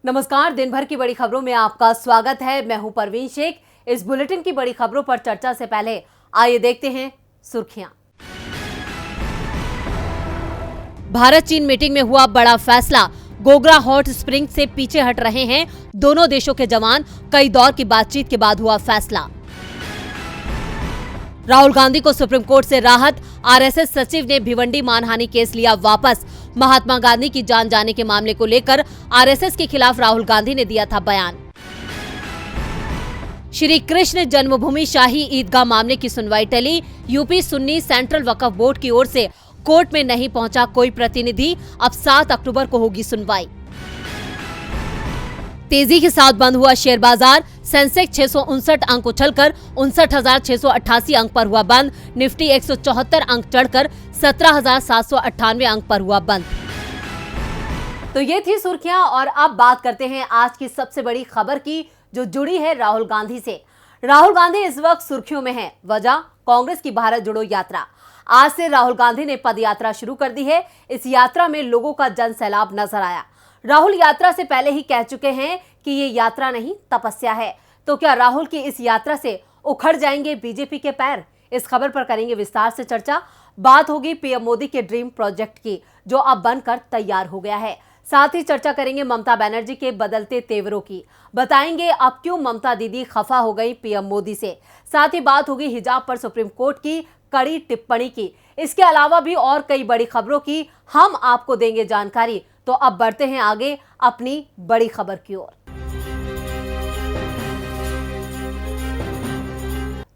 नमस्कार, दिन भर की बड़ी खबरों में आपका स्वागत है। मैं हूं परवीन शेख। इस बुलेटिन की बड़ी खबरों पर चर्चा से पहले आइए देखते हैं सुर्खियां। भारत चीन मीटिंग में हुआ बड़ा फैसला। गोगरा हॉट स्प्रिंग से पीछे हट रहे हैं दोनों देशों के जवान। कई दौर की बातचीत के बाद हुआ फैसला। राहुल गांधी को सुप्रीम कोर्ट से राहत। आरएसएस सचिव ने भिवंडी मानहानि केस लिया वापस। महात्मा गांधी की जान जाने के मामले को लेकर आरएसएस के खिलाफ राहुल गांधी ने दिया था बयान। श्री कृष्ण जन्मभूमि शाही ईदगाह मामले की सुनवाई टली। यूपी सुन्नी सेंट्रल वक्फ बोर्ड की ओर से कोर्ट में नहीं पहुंचा कोई प्रतिनिधि। अब 7 अक्टूबर को होगी सुनवाई। तेजी के साथ बंद हुआ शेयर बाजार। सेंसेक्स 659 अंक उछलकर 59,688 अंक पर हुआ बंद। निफ्टी 174 अंक चढ़कर 17,798 अंक पर हुआ बंद। तो ये थी सुर्खियां और अब बात करते हैं आज की सबसे बड़ी खबर की, जो जुड़ी है राहुल गांधी से। राहुल गांधी इस वक्त सुर्खियों में हैं। वजह कांग्रेस की भारत जोड़ो यात्रा। आज से राहुल गांधी ने पद यात्रा शुरू कर दी है। इस यात्रा में लोगों का जन सैलाब नजर आया। राहुल यात्रा से पहले ही कह चुके हैं कि ये यात्रा नहीं तपस्या है। तो क्या राहुल की इस यात्रा से उखड़ जाएंगे बीजेपी के पैर? इस खबर पर करेंगे विस्तार से चर्चा। बात होगी पीएम मोदी के ड्रीम प्रोजेक्ट की, जो अब बनकर तैयार हो गया है। साथ ही चर्चा करेंगे ममता बनर्जी के बदलते तेवरों की। बताएंगे अब क्यों ममता दीदी खफा हो गई पीएम मोदी से। साथ ही बात होगी हिजाब पर सुप्रीम कोर्ट की कड़ी टिप्पणी की। इसके अलावा भी और कई बड़ी खबरों की हम आपको देंगे जानकारी। तो अब बढ़ते हैं आगे अपनी बड़ी खबर की ओर।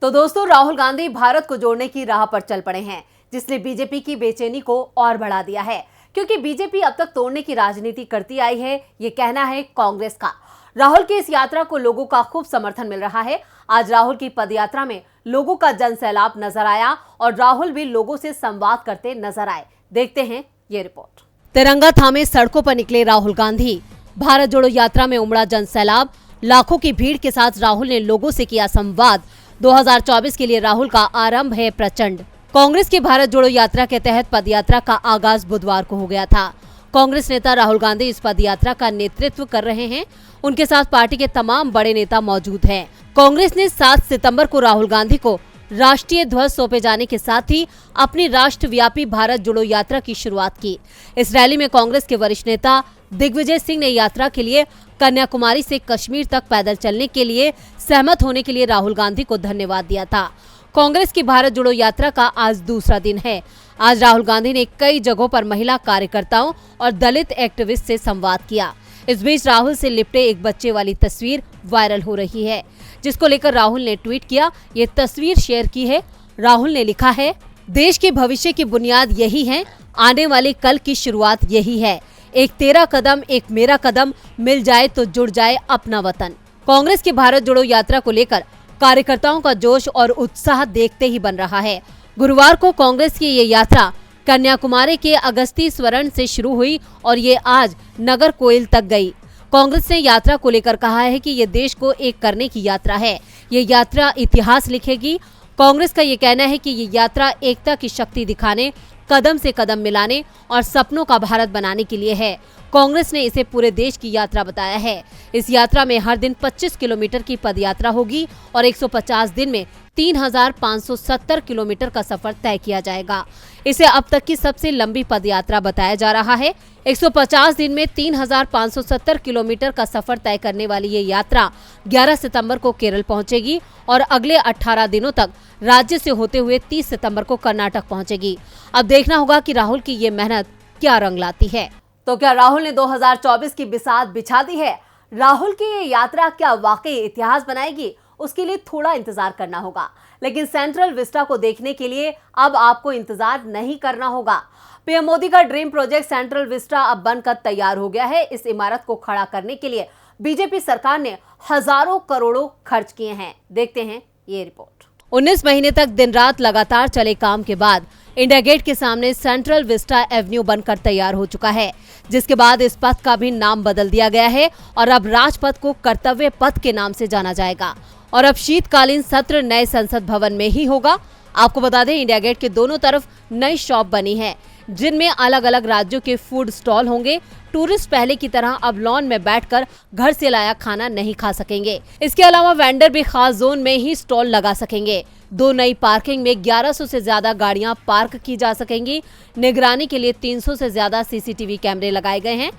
तो दोस्तों, राहुल गांधी भारत को जोड़ने की राह पर चल पड़े हैं, जिसने बीजेपी की बेचैनी को और बढ़ा दिया है। क्योंकि बीजेपी अब तक तोड़ने की राजनीति करती आई है, ये कहना है कांग्रेस का। राहुल की इस यात्रा को लोगों का खूब समर्थन मिल रहा है। आज राहुल की पदयात्रा में लोगों का जन सैलाब नजर आया और राहुल भी लोगों से संवाद करते नजर आए। देखते हैं ये रिपोर्ट। तिरंगा थामे सड़कों पर निकले राहुल गांधी। भारत जोड़ो यात्रा में उमड़ा जन सैलाब। लाखों की भीड़ के साथ राहुल ने लोगों से किया संवाद। 2024 के लिए राहुल का आरंभ है प्रचंड। कांग्रेस की भारत जोड़ो यात्रा के तहत पदयात्रा का आगाज बुधवार को हो गया था। कांग्रेस नेता राहुल गांधी इस पदयात्रा का नेतृत्व कर रहे हैं। उनके साथ पार्टी के तमाम बड़े नेता मौजूद हैं। कांग्रेस ने 7 सितंबर को राहुल गांधी को राष्ट्रीय ध्वज सौंपे जाने के साथ ही अपनी राष्ट्रव्यापी भारत जोड़ो यात्रा की शुरुआत की। इस रैली में कांग्रेस के वरिष्ठ नेता दिग्विजय सिंह ने यात्रा के लिए कन्याकुमारी से कश्मीर तक पैदल चलने के लिए सहमत होने के लिए राहुल गांधी को धन्यवाद दिया था। कांग्रेस की भारत जोड़ो यात्रा का आज दूसरा दिन है। आज राहुल गांधी ने कई जगहों पर महिला कार्यकर्ताओं और दलित एक्टिविस्ट से संवाद किया। इस बीच राहुल से लिपटे एक बच्चे वाली तस्वीर वायरल हो रही है, जिसको लेकर राहुल ने ट्वीट किया। ये तस्वीर शेयर की है। राहुल ने लिखा है, देश के भविष्य की बुनियाद यही है, आने वाले कल की शुरुआत यही है। एक तेरा कदम एक मेरा कदम, मिल जाए तो जुड़ जाए अपना वतन। कांग्रेस की भारत जोड़ो यात्रा को लेकर कार्यकर्ताओं का जोश और उत्साह देखते ही बन रहा है। गुरुवार को कांग्रेस की ये यात्रा कन्याकुमारी के अगस्ती स्वर्ण से शुरू हुई और ये आज नगर कोइल तक गई। कांग्रेस ने यात्रा को लेकर कहा है कि ये देश को एक करने की यात्रा है। ये यात्रा इतिहास लिखेगी। कांग्रेस का ये कहना है कि ये यात्रा एकता की शक्ति दिखाने, कदम से कदम मिलाने और सपनों का भारत बनाने के लिए है। कांग्रेस ने इसे पूरे देश की यात्रा बताया है। इस यात्रा में हर दिन 25 किलोमीटर की पदयात्रा होगी और 150 दिन में 3,570 किलोमीटर का सफर तय किया जाएगा। इसे अब तक की सबसे लंबी पदयात्रा बताया जा रहा है। 150 दिन में 3,570 किलोमीटर का सफर तय करने वाली ये यात्रा 11 सितंबर को केरल पहुंचेगी और अगले 18 दिनों तक राज्य से होते हुए 30 सितंबर को कर्नाटक पहुंचेगी। अब देखना होगा कि राहुल की ये मेहनत क्या रंग लाती है। तो क्या राहुल ने 2024 की बिसात बिछा दी है? राहुल की ये यात्रा क्या वाकई इतिहास बनाएगी? उसके लिए थोड़ा इंतजार करना होगा। लेकिन सेंट्रल विस्टा को देखने के लिए अब आपको इंतजार नहीं करना होगा। पीएम मोदी का ड्रीम प्रोजेक्ट सेंट्रल विस्टा अब बनकर तैयार हो गया है। इस इमारत को खड़ा करने के लिए बीजेपी सरकार ने हजारों करोड़ों खर्च किए हैं। देखते हैं ये रिपोर्ट। 19 महीने तक दिन रात लगातार चले काम के बाद इंडिया गेट के सामने सेंट्रल विस्टा एवेन्यू बनकर तैयार हो चुका है, जिसके बाद इस पथ का भी नाम बदल दिया गया है और अब राजपथ को कर्तव्य पथ के नाम से जाना जाएगा। और अब शीतकालीन सत्र नए संसद भवन में ही होगा। आपको बता दें, इंडिया गेट के दोनों तरफ नई शॉप बनी है, जिनमें अलग अलग राज्यों के फूड स्टॉल होंगे। टूरिस्ट पहले की तरह अब लॉन में बैठकर घर से लाया खाना नहीं खा सकेंगे। इसके अलावा वेंडर भी खास जोन में ही स्टॉल लगा सकेंगे। 2 नई पार्किंग में 1100 से ज्यादा गाड़ियां पार्क की जा सकेंगी। निगरानी के लिए 300 से ज्यादा सीसीटीवी कैमरे लगाए गए हैं।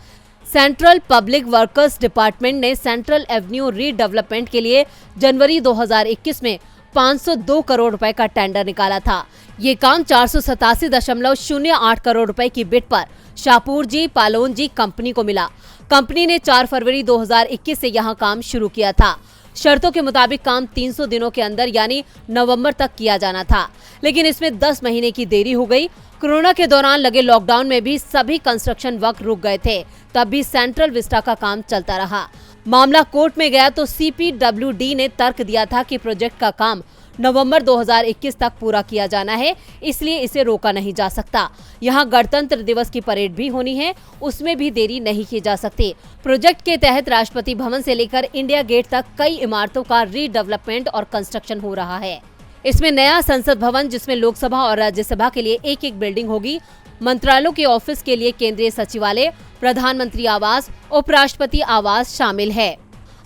सेंट्रल पब्लिक वर्कर्स डिपार्टमेंट ने सेंट्रल एवेन्यू रीडेवलपमेंट के लिए जनवरी 2021 में 502 करोड़ रुपए का टेंडर निकाला था। ये काम 487.08 करोड़ रुपए की बिड पर शाहपुरजी पालोनजी कंपनी को मिला। कंपनी ने 4 फरवरी 2021 से यहां काम शुरू किया था। शर्तों के मुताबिक काम 300 दिनों के अंदर यानी नवंबर तक किया जाना था, लेकिन इसमें 10 महीने की देरी हो गई। कोरोना के दौरान लगे लॉकडाउन में भी सभी कंस्ट्रक्शन वर्क रुक गए थे, तब भी सेंट्रल विस्टा का काम चलता रहा। मामला कोर्ट में गया तो CPWD ने तर्क दिया था कि प्रोजेक्ट का काम नवंबर 2021 तक पूरा किया जाना है, इसलिए इसे रोका नहीं जा सकता। यहाँ गणतंत्र दिवस की परेड भी होनी है, उसमें भी देरी नहीं की जा सकती। प्रोजेक्ट के तहत राष्ट्रपति भवन से लेकर इंडिया गेट तक कई इमारतों का रीडेवलपमेंट और कंस्ट्रक्शन हो रहा है। इसमें नया संसद भवन, जिसमें लोकसभा और राज्यसभा के लिए एक बिल्डिंग होगी, मंत्रालयों के ऑफिस के लिए केंद्रीय सचिवालय, प्रधानमंत्री आवास, उपराष्ट्रपति आवास शामिल है।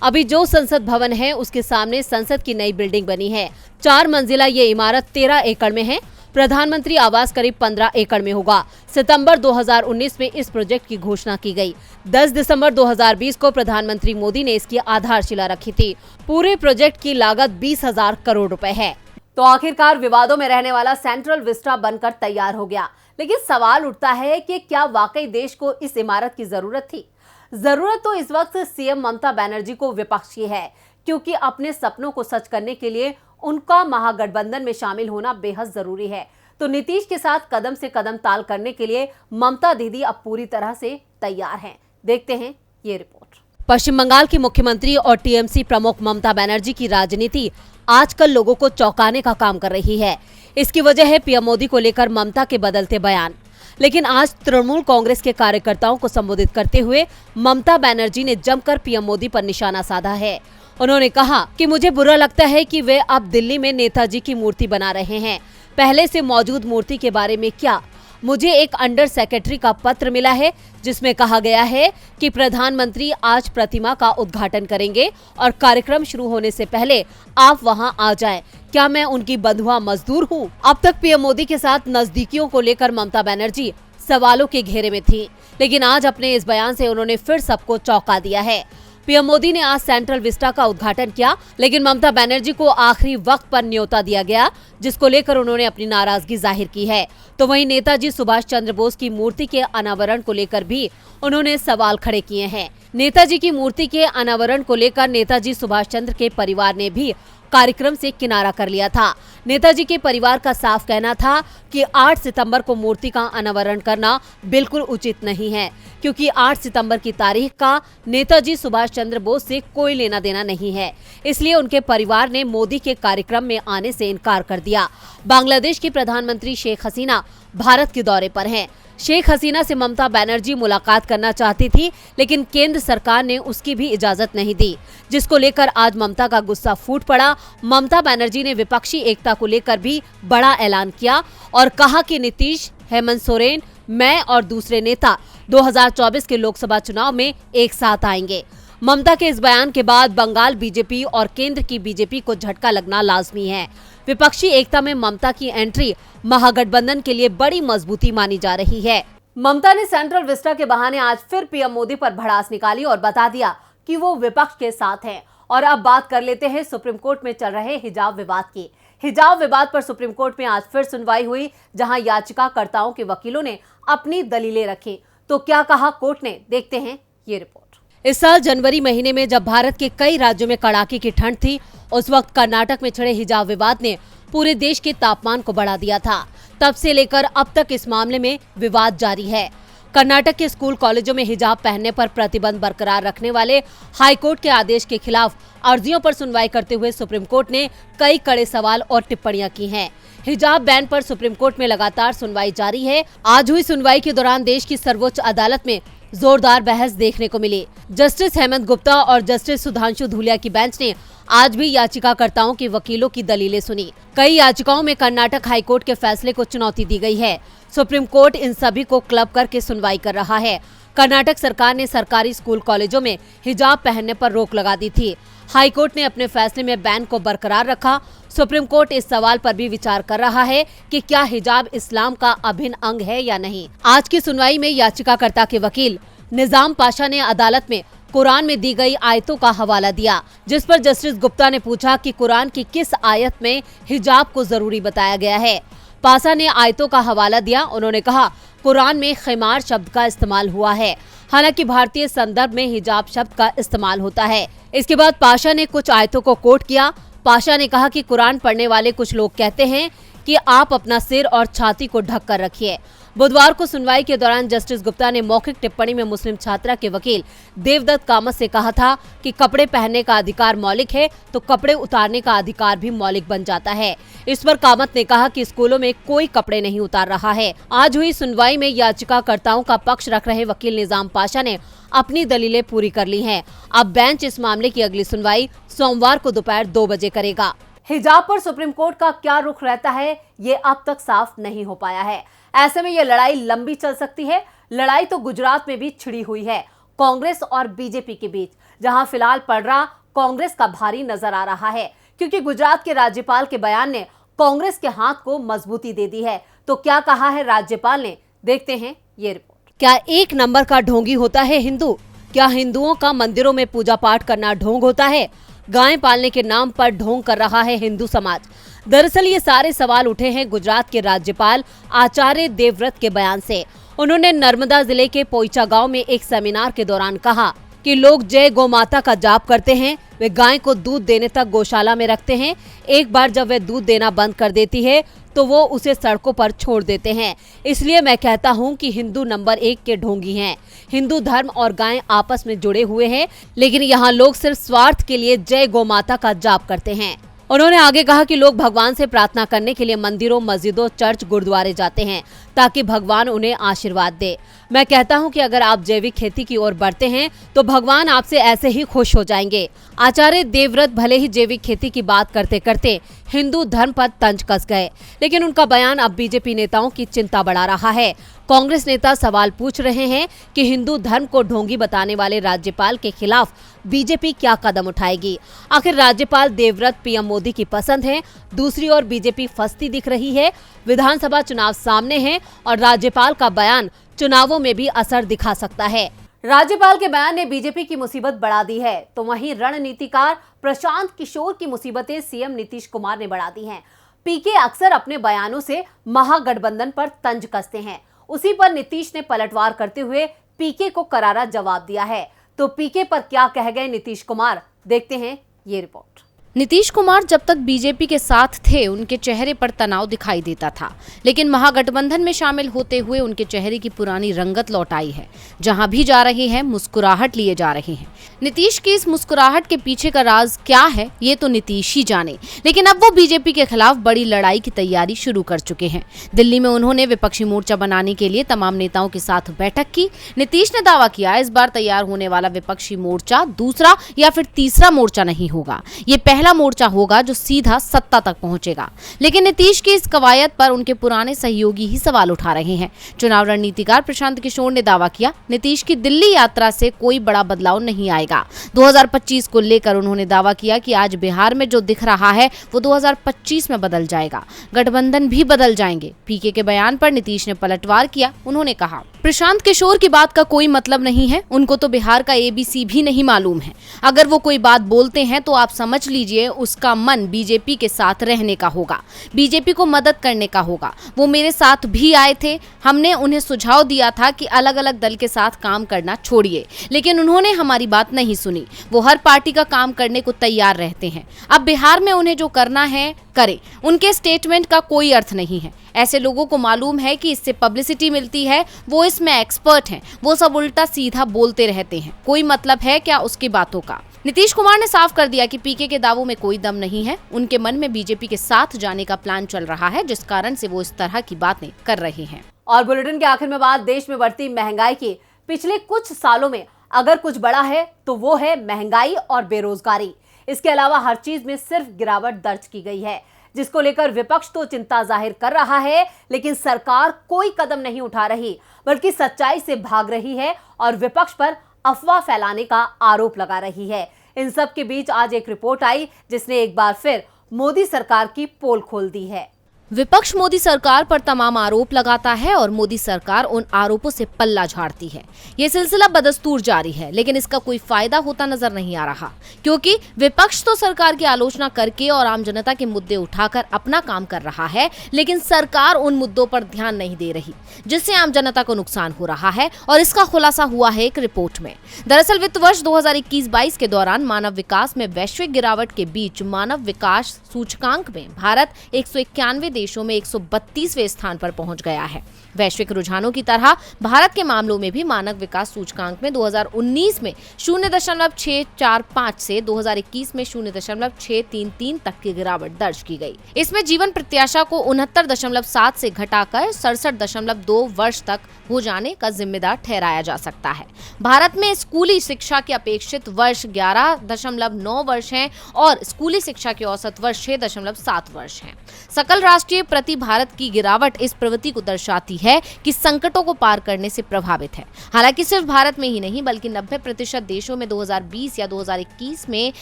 अभी जो संसद भवन है उसके सामने संसद की नई बिल्डिंग बनी है। 4 मंजिला ये इमारत 13 एकड़ में है। प्रधानमंत्री आवास करीब 15 एकड़ में होगा। सितंबर 2019 में इस प्रोजेक्ट की घोषणा की गई। 10 दिसंबर 2020 को प्रधानमंत्री मोदी ने इसकी आधारशिला रखी थी। पूरे प्रोजेक्ट की लागत 20,000 करोड़ रुपए है। तो आखिरकार विवादों में रहने वाला सेंट्रल विस्टा बनकर तैयार हो गया, लेकिन सवाल उठता है कि क्या वाकई देश को इस इमारत की जरूरत थी? जरूरत तो इस वक्त सीएम ममता बनर्जी को विपक्ष की है, क्योंकि अपने सपनों को सच करने के लिए उनका महागठबंधन में शामिल होना बेहद जरूरी है। तो नीतीश के साथ कदम से कदम ताल करने के लिए ममता दीदी अब पूरी तरह से तैयार हैं। देखते हैं ये रिपोर्ट। पश्चिम बंगाल की मुख्यमंत्री और टीएमसी प्रमुख ममता बनर्जी की राजनीति आजकल लोगों को चौंकाने का काम कर रही है। इसकी वजह है पीएम मोदी को लेकर ममता के बदलते बयान। लेकिन आज तृणमूल कांग्रेस के कार्यकर्ताओं को संबोधित करते हुए ममता बनर्जी ने जमकर पीएम मोदी पर निशाना साधा है। उन्होंने कहा कि मुझे बुरा लगता है कि वे अब दिल्ली में नेताजी की मूर्ति बना रहे हैं। पहले से मौजूद मूर्ति के बारे में क्या? मुझे एक अंडर सेक्रेटरी का पत्र मिला है जिसमें कहा गया है कि प्रधानमंत्री आज प्रतिमा का उद्घाटन करेंगे और कार्यक्रम शुरू होने से पहले आप वहां आ जाएं। क्या मैं उनकी बंधुआ मजदूर हूं? अब तक पीएम मोदी के साथ नजदीकियों को लेकर ममता बनर्जी सवालों के घेरे में थी, लेकिन आज अपने इस बयान से उन्होंने फिर सबको चौंका दिया है। पीएम मोदी ने आज सेंट्रल विस्टा का उद्घाटन किया, लेकिन ममता बनर्जी को आखिरी वक्त पर न्योता दिया गया, जिसको लेकर उन्होंने अपनी नाराजगी जाहिर की है। तो वहीं नेताजी सुभाष चंद्र बोस की मूर्ति के अनावरण को लेकर भी उन्होंने सवाल खड़े किए हैं। नेताजी की मूर्ति के अनावरण को लेकर नेताजी सुभाष चंद्र के परिवार ने भी कार्यक्रम से किनारा कर लिया था। नेताजी के परिवार का साफ कहना था कि 8 सितंबर को मूर्ति का अनावरण करना बिल्कुल उचित नहीं है, क्योंकि 8 सितंबर की तारीख का नेताजी सुभाष चंद्र बोस से कोई लेना देना नहीं है। इसलिए उनके परिवार ने मोदी के कार्यक्रम में आने से इनकार कर दिया। बांग्लादेश की प्रधानमंत्री शेख हसीना भारत के दौरे पर हैं। शेख हसीना से ममता बनर्जी मुलाकात करना चाहती थी, लेकिन केंद्र सरकार ने उसकी भी इजाजत नहीं दी, जिसको लेकर आज ममता का गुस्सा फूट पड़ा। ममता बनर्जी ने विपक्षी एकता को लेकर भी बड़ा ऐलान किया और कहा कि नीतीश, हेमंत सोरेन, मैं और दूसरे नेता 2024 के लोकसभा चुनाव में एक साथ आएंगे। ममता के इस बयान के बाद बंगाल बीजेपी और केंद्र की बीजेपी को झटका लगना लाजमी है। विपक्षी एकता में ममता की एंट्री महागठबंधन के लिए बड़ी मजबूती मानी जा रही है। ममता ने सेंट्रल विस्टा के बहाने आज फिर पीएम मोदी पर भड़ास निकाली और बता दिया कि वो विपक्ष के साथ हैं। और अब बात कर लेते हैं सुप्रीम कोर्ट में चल रहे हिजाब विवाद की। हिजाब विवाद पर सुप्रीम कोर्ट में आज फिर सुनवाई हुई, जहां याचिकाकर्ताओं के वकीलों ने अपनी दलीलें रखी। तो क्या कहा कोर्ट ने, देखते हैं ये रिपोर्ट। इस साल जनवरी महीने में जब भारत के कई राज्यों में कड़ाके की ठंड थी, उस वक्त कर्नाटक में छिड़े हिजाब विवाद ने पूरे देश के तापमान को बढ़ा दिया था। तब से लेकर अब तक इस मामले में विवाद जारी है। कर्नाटक के स्कूल कॉलेजों में हिजाब पहनने पर प्रतिबंध बरकरार रखने वाले हाईकोर्ट के आदेश के खिलाफ अर्जियों पर सुनवाई करते हुए सुप्रीम कोर्ट ने कई कड़े सवाल और टिप्पणियां की हैं। हिजाब बैन पर सुप्रीम कोर्ट में लगातार सुनवाई जारी है। आज हुई सुनवाई के दौरान देश की सर्वोच्च अदालत में जोरदार बहस देखने को मिली। जस्टिस हेमंत गुप्ता और जस्टिस सुधांशु धूलिया की बेंच ने आज भी याचिकाकर्ताओं के वकीलों की दलीलें सुनी। कई याचिकाओं में कर्नाटक हाईकोर्ट के फैसले को चुनौती दी गई है। सुप्रीम कोर्ट इन सभी को क्लब करके सुनवाई कर रहा है। कर्नाटक सरकार ने सरकारी स्कूल कॉलेजों में हिजाब पहनने पर रोक लगा दी थी। हाईकोर्ट ने अपने फैसले में बैन को बरकरार रखा। सुप्रीम कोर्ट इस सवाल पर भी विचार कर रहा है कि क्या हिजाब इस्लाम का अभिन्न अंग है या नहीं। आज की सुनवाई में याचिकाकर्ता के वकील निजाम पाशा ने अदालत में कुरान में दी गई आयतों का हवाला दिया, जिस पर जस्टिस गुप्ता ने पूछा कि कुरान की किस आयत में हिजाब को जरूरी बताया गया है। पाशा ने आयतों का हवाला दिया। उन्होंने कहा, कुरान में खिमार शब्द का इस्तेमाल हुआ है, हालांकि भारतीय संदर्भ में हिजाब शब्द का इस्तेमाल होता है। इसके बाद पाशा ने कुछ आयतों को कोट किया। पाशा ने कहा कि कुरान पढ़ने वाले कुछ लोग कहते हैं कि आप अपना सिर और छाती को ढक कर रखिए। बुधवार को सुनवाई के दौरान जस्टिस गुप्ता ने मौखिक टिप्पणी में मुस्लिम छात्रा के वकील देवदत्त कामत से कहा था कि कपड़े पहनने का अधिकार मौलिक है तो कपड़े उतारने का अधिकार भी मौलिक बन जाता है। इस पर कामत ने कहा कि स्कूलों में कोई कपड़े नहीं उतार रहा है। आज हुई सुनवाई में याचिकाकर्ताओं का पक्ष रख रहे वकील निजाम पाशा ने अपनी दलीलें पूरी कर ली हैं। अब बेंच इस मामले की अगली सुनवाई सोमवार को दोपहर 2 बजे करेगा। हिजाब पर सुप्रीम कोर्ट का क्या रुख रहता है, ये अब तक साफ नहीं हो पाया है। ऐसे में ये लड़ाई लंबी चल सकती है। लड़ाई तो गुजरात में भी छिड़ी हुई है, कांग्रेस और बीजेपी के बीच, जहां फिलहाल पलड़ा कांग्रेस का भारी नजर आ रहा है, क्योंकि गुजरात के राज्यपाल के बयान ने कांग्रेस के हाथ को मजबूती दे दी है। तो क्या कहा है राज्यपाल ने, देखते हैं ये रिपोर्ट। क्या एक नंबर का ढोंगी होता है हिंदू? क्या हिंदुओं का मंदिरों में पूजा पाठ करना ढोंग होता है? गाय पालने के नाम पर ढोंग कर रहा है हिंदू समाज। दरअसल ये सारे सवाल उठे हैं गुजरात के राज्यपाल आचार्य देवव्रत के बयान से। उन्होंने नर्मदा जिले के पोइचा गांव में एक सेमिनार के दौरान कहा कि लोग जय गौ माता का जाप करते हैं, वे गाय को दूध देने तक गौशाला में रखते हैं। एक बार जब वे दूध देना बंद कर देती है तो वो उसे सड़कों पर छोड़ देते हैं। इसलिए मैं कहता हूं कि हिंदू नंबर 1 के ढोंगी हैं। हिंदू धर्म और गाय आपस में जुड़े हुए हैं, लेकिन यहाँ लोग सिर्फ स्वार्थ के लिए जय गौ माता का जाप करते हैं। उन्होंने आगे कहा कि लोग भगवान से प्रार्थना करने के लिए मंदिरों, मस्जिदों, चर्च, गुरुद्वारे जाते हैं ताकि भगवान उन्हें आशीर्वाद दे। मैं कहता हूं कि अगर आप जैविक खेती की ओर बढ़ते हैं तो भगवान आपसे ऐसे ही खुश हो जाएंगे। आचार्य देवव्रत भले ही जैविक खेती की बात करते करते हिंदू धर्म पर तंज कस गए, लेकिन उनका बयान अब बीजेपी नेताओं की चिंता बढ़ा रहा है। कांग्रेस नेता सवाल पूछ रहे हैं कि हिंदू धर्म को ढोंगी बताने वाले राज्यपाल के खिलाफ बीजेपी क्या कदम उठाएगी। आखिर राज्यपाल देवव्रत पीएम मोदी की पसंद है। दूसरी ओर बीजेपी फंसती दिख रही है। विधानसभा चुनाव सामने हैं और राज्यपाल का बयान चुनावों में भी असर दिखा सकता है। राज्यपाल के बयान ने बीजेपी की मुसीबत बढ़ा दी है, तो वहीं रणनीतिकार प्रशांत किशोर की मुसीबतें सीएम नीतीश कुमार ने बढ़ा दी हैं। पीके अक्सर अपने बयानों से महागठबंधन पर तंज कसते हैं। उसी पर नीतीश ने पलटवार करते हुए पीके को करारा जवाब दिया है। तो पीके पर क्या कह गए नीतीश कुमार, देखते हैं ये रिपोर्ट। नीतीश कुमार जब तक बीजेपी के साथ थे उनके चेहरे पर तनाव दिखाई देता था, लेकिन महागठबंधन में शामिल होते हुए उनके चेहरे की पुरानी रंगत लौट आई है। जहां भी जा रहे हैं मुस्कुराहट लिए जा रहे हैं। नीतीश की इस मुस्कुराहट के पीछे का राज क्या है ये तो नीतीश ही जाने, लेकिन अब वो बीजेपी के खिलाफ बड़ी लड़ाई की तैयारी शुरू कर चुके हैं। दिल्ली में उन्होंने विपक्षी मोर्चा बनाने के लिए तमाम नेताओं के साथ बैठक की। नीतीश ने दावा किया, इस बार तैयार होने वाला विपक्षी मोर्चा दूसरा या फिर तीसरा मोर्चा नहीं होगा, ये पहला मोर्चा होगा जो सीधा सत्ता तक पहुंचेगा। लेकिन नीतीश की इस कवायद पर उनके पुराने सहयोगी ही सवाल उठा रहे हैं। चुनाव रणनीतिकार प्रशांत किशोर ने दावा किया, नीतीश की दिल्ली यात्रा से कोई बड़ा बदलाव नहीं आएगा। 2025 को लेकर उन्होंने दावा किया कि आज बिहार में जो दिख रहा है वो 2025 में बदल जाएगा, गठबंधन भी बदल जाएंगे। पीके के बयान पर नीतीश ने पलटवार किया। उन्होंने कहा, प्रशांत किशोर की बात का कोई मतलब नहीं है, उनको तो बिहार का ABC भी नहीं मालूम है। अगर वो कोई बात बोलते हैं तो आप समझ लीजिए उसका मन बीजेपी के साथ रहने का होगा, बीजेपी को मदद करने का होगा। वो मेरे साथ भी आए थे, हमने उन्हें सुझाव दिया था कि अलग अलग दल के साथ काम करना छोड़िए, लेकिन उन्होंने हमारी बात नहीं सुनी। वो हर पार्टी का काम करने को तैयार रहते हैं। अब बिहार में उन्हें जो करना है करें, उनके स्टेटमेंट का कोई अर्थ नहीं है। ऐसे लोगों को मालूम है कि इससे पब्लिसिटी मिलती है, वो इसमें एक्सपर्ट हैं, वो सब उल्टा सीधा बोलते रहते हैं, कोई मतलब है क्या उसकी बातों का। नीतीश कुमार ने साफ कर दिया कि पीके के दावों में कोई दम नहीं है। उनके मन में बीजेपी के साथ जाने का प्लान चल रहा है, जिस कारण से वो इस तरह की बातें कर रहे हैं। और बुलेटिन के आखिर में बात देश में बढ़ती महंगाई की। पिछले कुछ सालों में अगर कुछ बड़ा है तो वो है महंगाई और बेरोजगारी। इसके अलावा हर चीज में सिर्फ गिरावट दर्ज की गई है। जिसको लेकर विपक्ष तो चिंता जाहिर कर रहा है, लेकिन सरकार कोई कदम नहीं उठा रही, बल्कि सच्चाई से भाग रही है और विपक्ष पर अफवाह फैलाने का आरोप लगा रही है। इन सब के बीच आज एक रिपोर्ट आई जिसने एक बार फिर मोदी सरकार की पोल खोल दी है। विपक्ष मोदी सरकार पर तमाम आरोप लगाता है और मोदी सरकार उन आरोपों से पल्ला झाड़ती है। ये सिलसिला बदस्तूर जारी है, लेकिन इसका कोई फायदा होता नजर नहीं आ रहा, क्योंकि विपक्ष तो सरकार की आलोचना करके और आम जनता के मुद्दे उठाकर अपना काम कर रहा है, लेकिन सरकार उन मुद्दों पर ध्यान नहीं दे रही, जिससे आम जनता को नुकसान हो रहा है। और इसका खुलासा हुआ है एक रिपोर्ट में। दरअसल वित्त वर्ष 2021-22 के दौरान मानव विकास में वैश्विक गिरावट के बीच मानव विकास सूचकांक में भारत 191 देशों में 132वें स्थान पर पहुंच गया है। वैश्विक रुझानों की तरह भारत के मामलों में भी मानव विकास सूचकांक में 2019 में 0.645 से 2021 में 0.633 तक की गिरावट दर्ज की गई। इसमें जीवन प्रत्याशा को 69.7 से घटाकर 67.2 वर्ष तक हो जाने का जिम्मेदार ठहराया जा सकता है। भारत में स्कूली शिक्षा के अपेक्षित वर्ष 11.9 वर्ष हैं और स्कूली शिक्षा के औसत वर्ष 6.7 वर्ष हैं। सकल राष्ट्रीय प्रति भारत की गिरावट इस प्रवृत्ति को दर्शाती है कि संकटों को पार करने से प्रभावित है। हालांकि सिर्फ भारत में ही नहीं, बल्कि 90% देशों में 2020 या 2021 में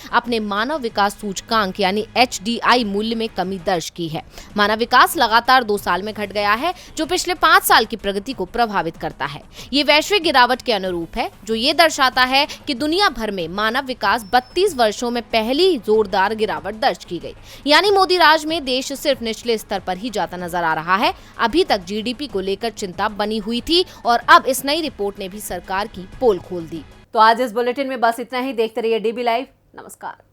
अपने मानव विकास सूचकांक यानी HDI मूल्य में कमी दर्ज की है। मानव विकास लगातार 2 साल में घट गया है, जो पिछले 5 साल की प्रगति को प्रभावित करता है। ये वैश्विक गिरावट के अनुरूप है, जो ये दर्शाता है कि दुनिया भर में मानव विकास 32 वर्षों में पहली जोरदार गिरावट दर्ज की गई। यानी मोदी राज में देश सिर्फ निचले स्तर पर ही जाता नजर आ रहा है। अभी तक GDP को लेकर चिंता बनी हुई थी और अब इस नई रिपोर्ट ने भी सरकार की पोल खोल दी। तो आज इस बुलेटिन में बस इतना ही। देखते रहिए DB लाइव। नमस्कार।